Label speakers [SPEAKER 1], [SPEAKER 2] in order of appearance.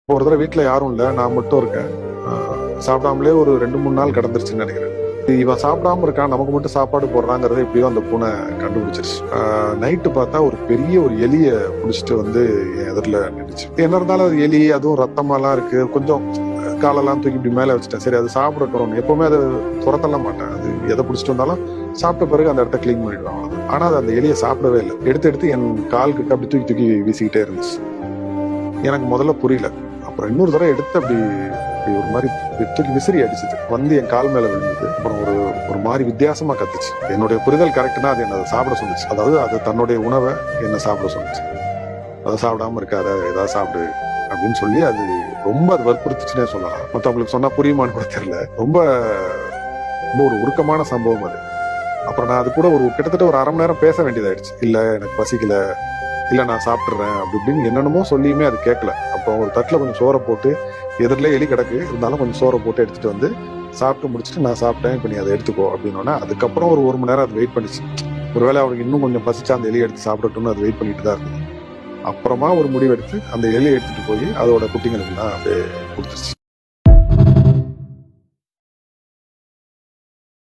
[SPEAKER 1] ஒரு தடவை வீட்டுல யாரும் இல்ல, நான் மட்டும் இருக்கேன். சாப்பிடாமலே ஒரு 2-3 நாள் கடந்துருச்சுன்னு நினைக்கிறேன். இவன் சாப்பிடாம இருக்கான், நமக்கு மட்டும் சாப்பாடு போடுறாங்கிறத எப்படியோ அந்த பூனை கண்டுபிடிச்சிருச்சு. நைட்டு பார்த்தா ஒரு பெரிய ஒரு எலிய புடிச்சிட்டு வந்து என் எதிரில நின்றுச்சு. என்ன இருந்தாலும் அது எலி, அதுவும் ரத்தமாலாம் இருக்கு. கொஞ்சம் காலெல்லாம் தூக்கி இப்படி மேல வச்சுட்டேன். சரி, அது சாப்பிடட்டும். எப்பவுமே அதை துரத்தலாம் மாட்டேன். அது எதை பிடிச்சிட்டு வந்தாலும் சாப்பிட்ட பிறகு அந்த இடத்த கிளீன் பண்ணிடுவாங்க. ஆனா அது அந்த எலியை சாப்பிடவே இல்லை. எடுத்து என் கால் கிட்ட அப்படி தூக்கி தூக்கி வீசிக்கிட்டே இருந்துச்சு. எனக்கு முதல்ல புரியல. அப்புறம் இன்னொரு தடவை எடுத்து அப்படி ஒரு மாதிரி தூக்கி விசிறி அடிச்சுது. வந்து என் கால் மேல விழுந்தது. அப்புறம் ஒரு மாதிரி வித்தியாசமா கத்துச்சு. என்னுடைய புரிதல் கரெக்ட்னா அது என்ன சாப்பிட சொல்லுச்சு. அதாவது அது தன்னுடைய உணவை என்ன சாப்பிட சொல்லுச்சு. அதை சாப்பிடாம இருக்காத, ஏதாவது சாப்பிடு அப்படின்னு சொல்லி அது ரொம்ப அது வற்புறுத்துச்சுன்னே சொல்லலாம். மற்றவங்களுக்கு சொன்னா புரியுமான்னு கூட தெரியல. ரொம்ப ரொம்ப ஒரு உருக்கமான சம்பவம் அது. அப்புறம் நான் அது கூட கிட்டத்தட்ட ஒரு 1/2 மணி நேரம் பேச வேண்டியதாயிடுச்சு. இல்ல எனக்கு பசிக்கல, இல்ல நான் சாப்பிட்டுறேன் அப்படி இப்படின்னு என்னென்னமோ சொல்லியுமே அது கேட்கல. அப்புறம் ஒரு தட்டுல கொஞ்சம் சோறை போட்டு, எதிரிலே எலி கிடக்கு இருந்தாலும் கொஞ்சம் சோறை போட்டு எடுத்துட்டு வந்து சாப்பிட்டு முடிச்சுட்டு, நான் சாப்பிட்டேன், இப்ப நீ அதை எடுத்துக்கோ அப்படின்னோன்னா, அதுக்கப்புறம் ஒரு 1 மணி நேரம் அது வெயிட் பண்ணிச்சு. ஒருவேளை அவனுக்கு இன்னும் கொஞ்சம் பசிச்சா அந்த எலி எடுத்து சாப்பிடட்டும்னு அது வெயிட் பண்ணிட்டு தான் இருந்தது. அப்புறமா ஒரு முடிவு எடுத்து அந்த எலியை எடுத்துட்டு போய் அதோட குட்டிங்களுக்கு எல்லாம் அப்படியே கொடுத்துருச்சு.